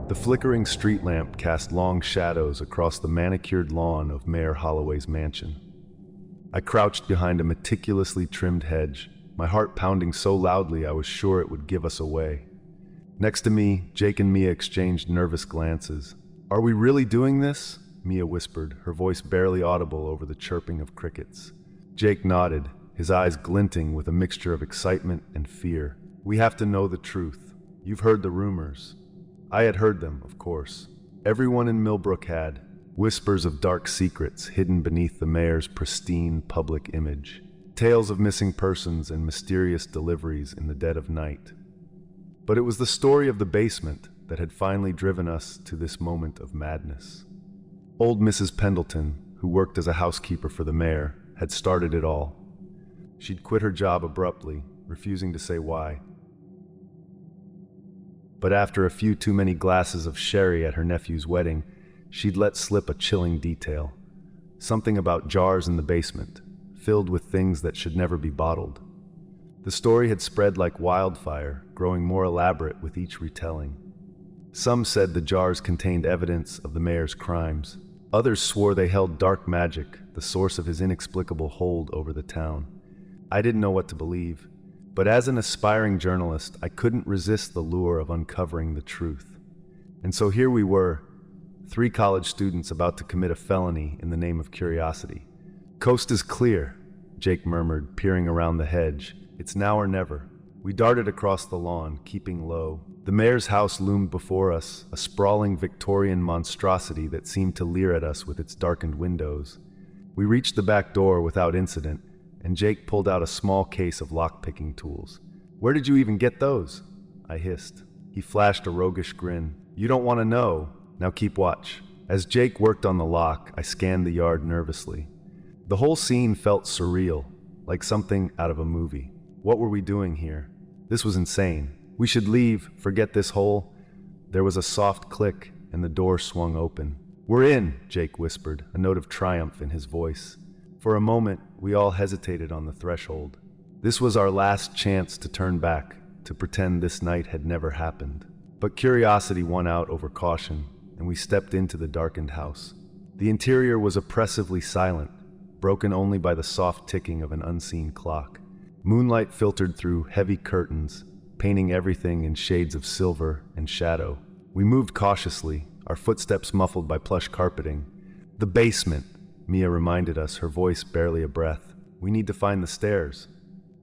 The flickering street lamp cast long shadows across the manicured lawn of Mayor Holloway's mansion. I crouched behind a meticulously trimmed hedge, my heart pounding so loudly I was sure it would give us away. Next to me, Jake and Mia exchanged nervous glances. "Are we really doing this?" Mia whispered, her voice barely audible over the chirping of crickets. Jake nodded, his eyes glinting with a mixture of excitement and fear. "We have to know the truth. You've heard the rumors." I had heard them, of course. Everyone in Millbrook had. Whispers of dark secrets hidden beneath the mayor's pristine public image. Tales of missing persons and mysterious deliveries in the dead of night. But it was the story of the basement that had finally driven us to this moment of madness. Old Mrs. Pendleton, who worked as a housekeeper for the mayor, had started it all. She'd quit her job abruptly, refusing to say why. But after a few too many glasses of sherry at her nephew's wedding, she'd let slip a chilling detail. Something about jars in the basement, filled with things that should never be bottled. The story had spread like wildfire, growing more elaborate with each retelling. Some said the jars contained evidence of the mayor's crimes. Others swore they held dark magic, the source of his inexplicable hold over the town. I didn't know what to believe, but as an aspiring journalist, I couldn't resist the lure of uncovering the truth. And so here we were, 3 college students about to commit a felony in the name of curiosity. "Coast is clear," Jake murmured, peering around the hedge. "It's now or never." We darted across the lawn, keeping low. The mayor's house loomed before us, a sprawling Victorian monstrosity that seemed to leer at us with its darkened windows. We reached the back door without incident, and Jake pulled out a small case of lock-picking tools. "Where did you even get those?" I hissed. He flashed a roguish grin. "You don't want to know. Now keep watch." As Jake worked on the lock, I scanned the yard nervously. The whole scene felt surreal, like something out of a movie. What were we doing here? This was insane. We should leave, forget this hole. There was a soft click, and the door swung open. "We're in," Jake whispered, a note of triumph in his voice. For a moment, we all hesitated on the threshold. This was our last chance to turn back, to pretend this night had never happened. But curiosity won out over caution, and we stepped into the darkened house. The interior was oppressively silent, broken only by the soft ticking of an unseen clock. Moonlight filtered through heavy curtains, painting everything in shades of silver and shadow. We moved cautiously, our footsteps muffled by plush carpeting. "The basement," Mia reminded us, her voice barely a breath. "We need to find the stairs."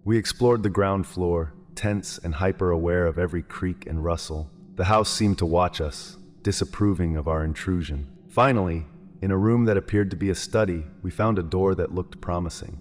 We explored the ground floor, tense and hyper-aware of every creak and rustle. The house seemed to watch us, disapproving of our intrusion. Finally, in a room that appeared to be a study, we found a door that looked promising.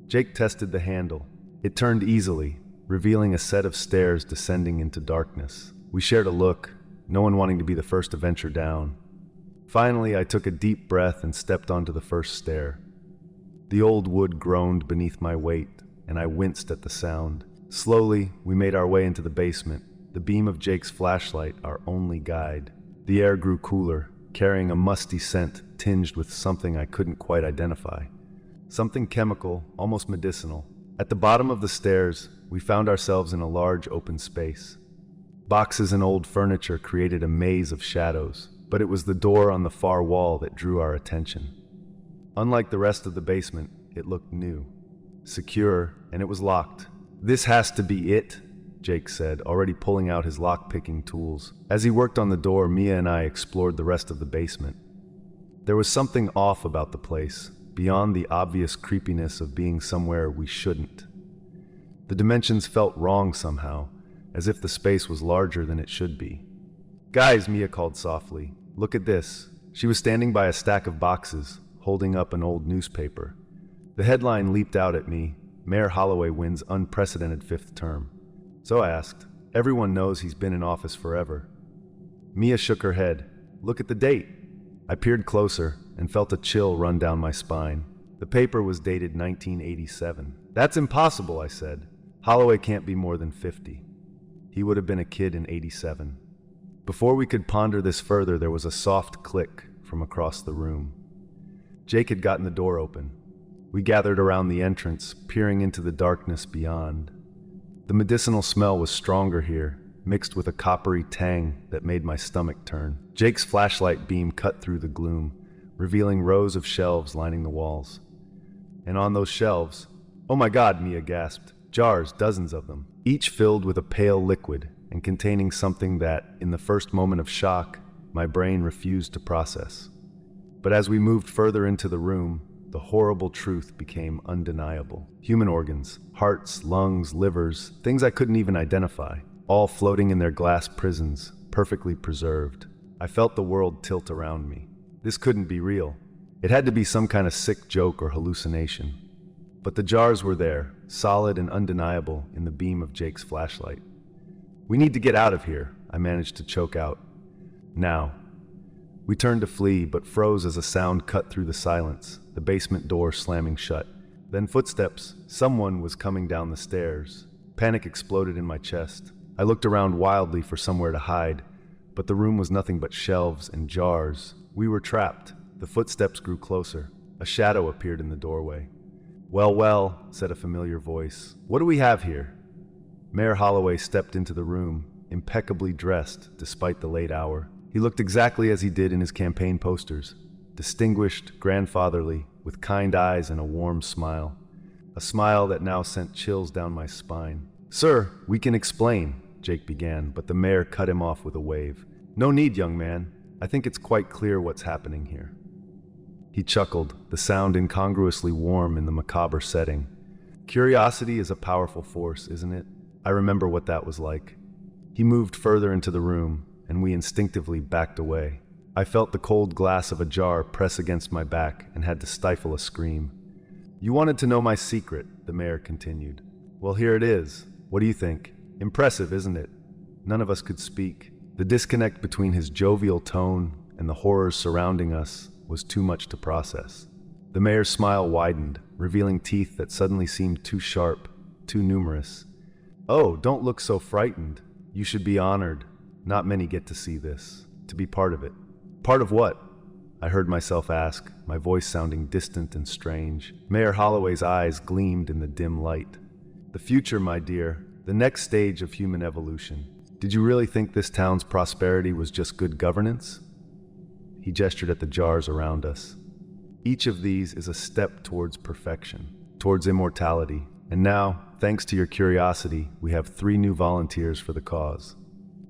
Jake tested the handle. It turned easily, revealing a set of stairs descending into darkness. We shared a look, no one wanting to be the first to venture down. Finally, I took a deep breath and stepped onto the first stair. The old wood groaned beneath my weight, and I winced at the sound. Slowly, we made our way into the basement, the beam of Jake's flashlight our only guide. The air grew cooler, carrying a musty scent tinged with something I couldn't quite identify. Something chemical, almost medicinal. At the bottom of the stairs, we found ourselves in a large open space. Boxes and old furniture created a maze of shadows, but it was the door on the far wall that drew our attention. Unlike the rest of the basement, it looked new, secure, and it was locked. "This has to be it," Jake said, already pulling out his lock-picking tools. As he worked on the door, Mia and I explored the rest of the basement. There was something off about the place, beyond the obvious creepiness of being somewhere we shouldn't. The dimensions felt wrong somehow, as if the space was larger than it should be. "Guys," Mia called softly, "look at this." She was standing by a stack of boxes, holding up an old newspaper. The headline leaped out at me, "Mayor Holloway wins unprecedented 5th term." So I asked, "Everyone knows he's been in office forever." Mia shook her head. "Look at the date." I peered closer and felt a chill run down my spine. The paper was dated 1987. "That's impossible," I said. "Holloway can't be more than 50. He would have been a kid in 87. Before we could ponder this further, there was a soft click from across the room. Jake had gotten the door open. We gathered around the entrance, peering into the darkness beyond. The medicinal smell was stronger here, mixed with a coppery tang that made my stomach turn. Jake's flashlight beam cut through the gloom, revealing rows of shelves lining the walls. And on those shelves, "Oh my God," Mia gasped, "jars, dozens of them, each filled with a pale liquid and containing something that, in the first moment of shock, my brain refused to process. But as we moved further into the room, the horrible truth became undeniable. Human organs, hearts, lungs, livers, things I couldn't even identify, all floating in their glass prisons, perfectly preserved. I felt the world tilt around me. This couldn't be real. It had to be some kind of sick joke or hallucination. But the jars were there, solid and undeniable in the beam of Jake's flashlight. "We need to get out of here," I managed to choke out. "Now." We turned to flee, but froze as a sound cut through the silence, the basement door slamming shut. Then footsteps. Someone was coming down the stairs. Panic exploded in my chest. I looked around wildly for somewhere to hide, but the room was nothing but shelves and jars. We were trapped. The footsteps grew closer. A shadow appeared in the doorway. "Well, well," said a familiar voice. "What do we have here?" Mayor Holloway stepped into the room, impeccably dressed despite the late hour. He looked exactly as he did in his campaign posters, distinguished, grandfatherly, with kind eyes and a warm smile. A smile that now sent chills down my spine. "Sir, we can explain," Jake began, but the mayor cut him off with a wave. "No need, young man. I think it's quite clear what's happening here." He chuckled, the sound incongruously warm in the macabre setting. "Curiosity is a powerful force, isn't it? I remember what that was like." He moved further into the room, and we instinctively backed away. I felt the cold glass of a jar press against my back and had to stifle a scream. "You wanted to know my secret," the mayor continued. "Well, here it is. What do you think? Impressive, isn't it?" None of us could speak. The disconnect between his jovial tone and the horrors surrounding us was too much to process. The mayor's smile widened, revealing teeth that suddenly seemed too sharp, too numerous. "Oh, don't look so frightened. You should be honored. Not many get to see this, to be part of it." "Part of what?" I heard myself ask, my voice sounding distant and strange. Mayor Holloway's eyes gleamed in the dim light. "The future, my dear, the next stage of human evolution. Did you really think this town's prosperity was just good governance?" He gestured at the jars around us. "Each of these is a step towards perfection, towards immortality. And now, thanks to your curiosity, we have 3 new volunteers for the cause."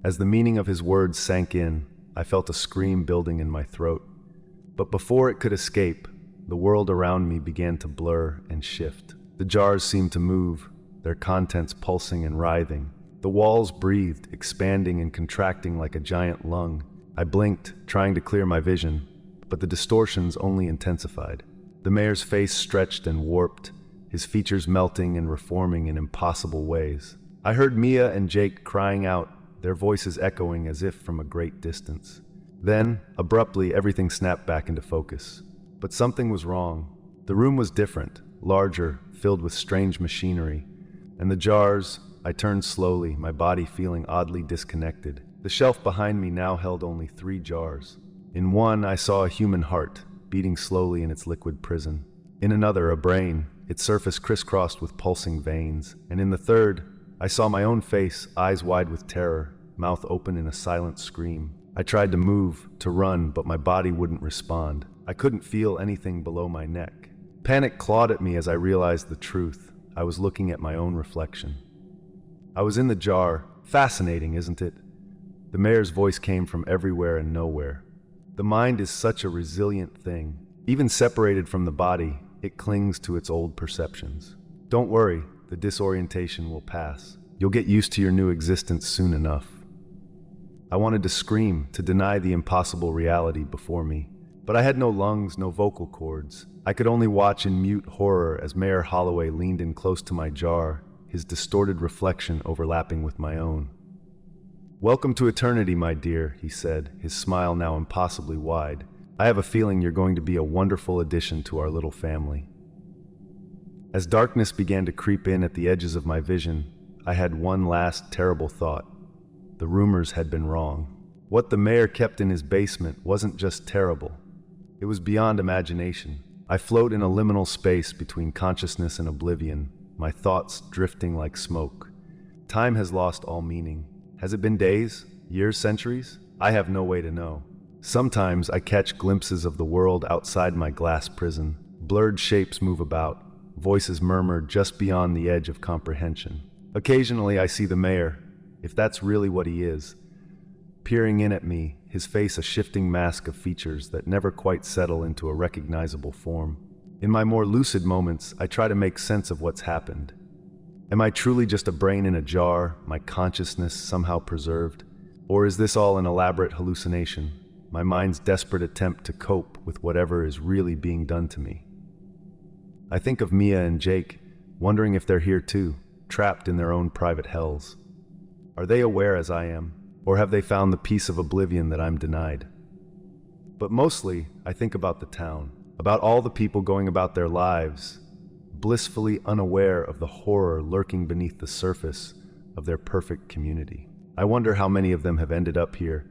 As the meaning of his words sank in, I felt a scream building in my throat. But before it could escape, the world around me began to blur and shift. The jars seemed to move, their contents pulsing and writhing. The walls breathed, expanding and contracting like a giant lung. I blinked, trying to clear my vision, but the distortions only intensified. The mayor's face stretched and warped, his features melting and reforming in impossible ways. I heard Mia and Jake crying out, their voices echoing as if from a great distance. Then, abruptly, everything snapped back into focus. But something was wrong. The room was different, larger, filled with strange machinery. And the jars, I turned slowly, my body feeling oddly disconnected. The shelf behind me now held only 3 jars. In one, I saw a human heart, beating slowly in its liquid prison. In another, a brain, its surface crisscrossed with pulsing veins. And in the third, I saw my own face, eyes wide with terror, mouth open in a silent scream. I tried to move, to run, but my body wouldn't respond. I couldn't feel anything below my neck. Panic clawed at me as I realized the truth. I was looking at my own reflection. I was in the jar. Fascinating, isn't it? The mayor's voice came from everywhere and nowhere. The mind is such a resilient thing. Even separated from the body, it clings to its old perceptions. Don't worry, the disorientation will pass. You'll get used to your new existence soon enough. I wanted to scream, to deny the impossible reality before me. But I had no lungs, no vocal cords. I could only watch in mute horror as Mayor Holloway leaned in close to my jar, his distorted reflection overlapping with my own. "Welcome to eternity, my dear," he said, his smile now impossibly wide. "I have a feeling you're going to be a wonderful addition to our little family." As darkness began to creep in at the edges of my vision, I had one last terrible thought. The rumors had been wrong. What the mayor kept in his basement wasn't just terrible. It was beyond imagination. I float in a liminal space between consciousness and oblivion, my thoughts drifting like smoke. Time has lost all meaning. Has it been days, years, centuries? I have no way to know. Sometimes I catch glimpses of the world outside my glass prison. Blurred shapes move about, voices murmur just beyond the edge of comprehension. Occasionally I see the mayor, if that's really what he is, peering in at me, his face a shifting mask of features that never quite settle into a recognizable form. In my more lucid moments, I try to make sense of what's happened. Am I truly just a brain in a jar, my consciousness somehow preserved? Or is this all an elaborate hallucination, my mind's desperate attempt to cope with whatever is really being done to me? I think of Mia and Jake, wondering if they're here too, trapped in their own private hells. Are they aware as I am? Or have they found the peace of oblivion that I'm denied? But mostly, I think about the town, about all the people going about their lives, blissfully unaware of the horror lurking beneath the surface of their perfect community. I wonder how many of them have ended up here,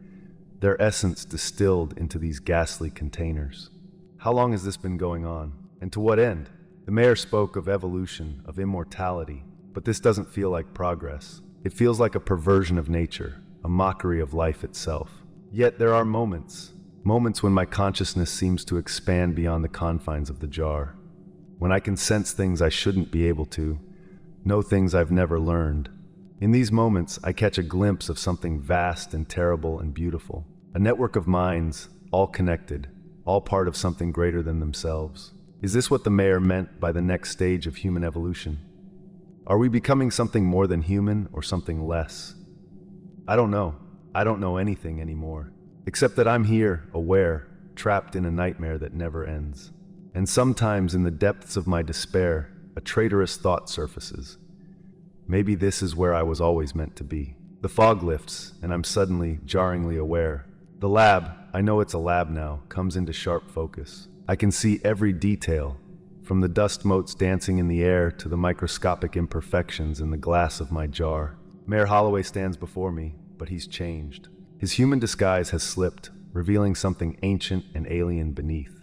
their essence distilled into these ghastly containers. How long has this been going on? And to what end? The mayor spoke of evolution, of immortality, but this doesn't feel like progress. It feels like a perversion of nature, a mockery of life itself. Yet there are moments when my consciousness seems to expand beyond the confines of the jar, when I can sense things I shouldn't be able to, know things I've never learned. In these moments, I catch a glimpse of something vast and terrible and beautiful, a network of minds, all connected, all part of something greater than themselves. Is this what the mayor meant by the next stage of human evolution? Are we becoming something more than human or something less? I don't know. I don't know anything anymore, except that I'm here, aware, trapped in a nightmare that never ends. And sometimes in the depths of my despair, a traitorous thought surfaces. Maybe this is where I was always meant to be. The fog lifts, and I'm suddenly, jarringly aware. The lab, I know it's a lab now, comes into sharp focus. I can see every detail, from the dust motes dancing in the air to the microscopic imperfections in the glass of my jar. Mayor Holloway stands before me, but he's changed. His human disguise has slipped, revealing something ancient and alien beneath.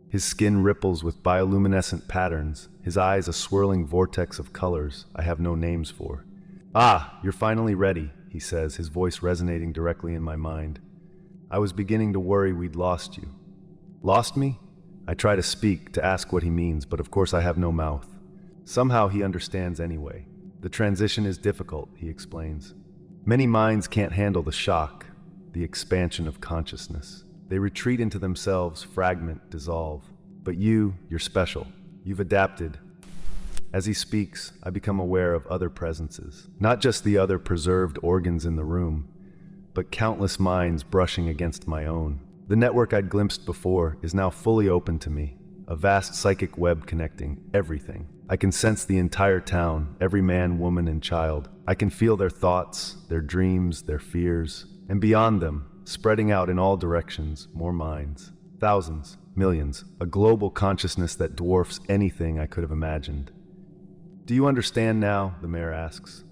His skin ripples with bioluminescent patterns, his eyes a swirling vortex of colors I have no names for. "Ah, you're finally ready," he says, his voice resonating directly in my mind. "I was beginning to worry we'd lost you." Lost me? I try to speak, to ask what he means, but of course I have no mouth. Somehow he understands anyway. "The transition is difficult," he explains. "Many minds can't handle the shock, the expansion of consciousness. They retreat into themselves, fragment, dissolve. But you're special. You've adapted." As he speaks, I become aware of other presences. Not just the other preserved organs in the room, but countless minds brushing against my own. The network I'd glimpsed before is now fully open to me, a vast psychic web connecting everything. I can sense the entire town, every man, woman, and child. I can feel their thoughts, their dreams, their fears, and beyond them, spreading out in all directions, more minds. Thousands, millions, a global consciousness that dwarfs anything I could have imagined. "Do you understand now?" the mayor asks.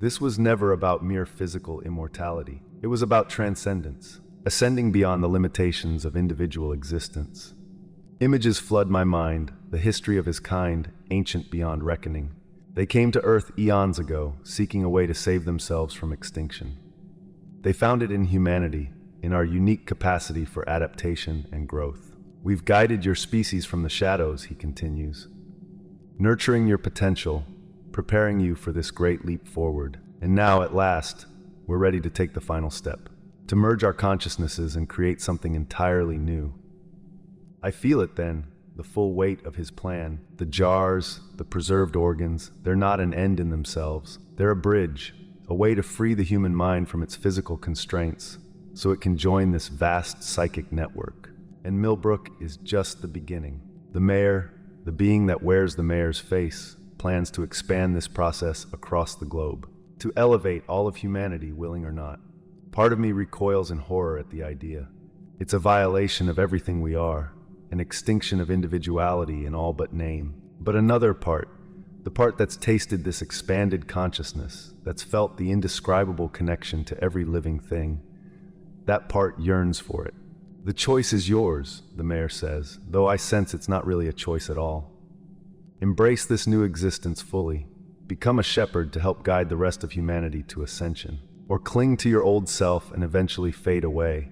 "This was never about mere physical immortality. It was about transcendence, ascending beyond the limitations of individual existence." Images flood my mind, the history of his kind, ancient beyond reckoning. They came to Earth eons ago, seeking a way to save themselves from extinction. They found it in humanity, in our unique capacity for adaptation and growth. "We've guided your species from the shadows," he continues, "nurturing your potential, preparing you for this great leap forward. And now, at last, we're ready to take the final step, to merge our consciousnesses and create something entirely new." I feel it then, the full weight of his plan. The jars, the preserved organs, they're not an end in themselves. They're a bridge, a way to free the human mind from its physical constraints, so it can join this vast psychic network. And Millbrook is just the beginning. The mayor, the being that wears the mayor's face, plans to expand this process across the globe, to elevate all of humanity, willing or not. Part of me recoils in horror at the idea. It's a violation of everything we are, an extinction of individuality in all but name. But another part, the part that's tasted this expanded consciousness, that's felt the indescribable connection to every living thing, that part yearns for it. "The choice is yours," the mayor says, though I sense it's not really a choice at all. "Embrace this new existence fully. Become a shepherd to help guide the rest of humanity to ascension." or cling to your old self and eventually fade away,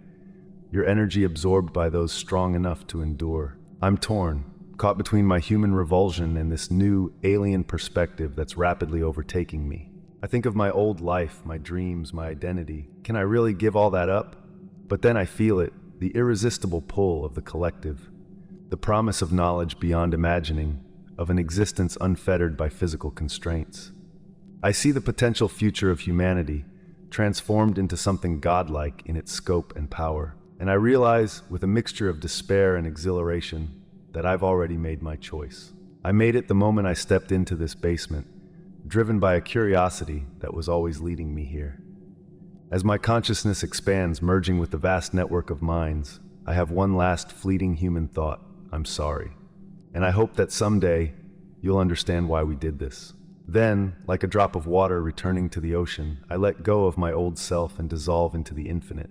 your energy absorbed by those strong enough to endure. I'm torn, caught between my human revulsion and this new, alien perspective that's rapidly overtaking me. I think of my old life, my dreams, my identity. Can I really give all that up? But then I feel it, the irresistible pull of the collective, the promise of knowledge beyond imagining, of an existence unfettered by physical constraints. I see the potential future of humanity, transformed into something godlike in its scope and power. And I realize, with a mixture of despair and exhilaration, that I've already made my choice. I made it the moment I stepped into this basement, driven by a curiosity that was always leading me here. As my consciousness expands, merging with the vast network of minds, I have one last fleeting human thought: I'm sorry. And I hope that someday you'll understand why we did this. Then, like a drop of water returning to the ocean, I let go of my old self and dissolve into the infinite.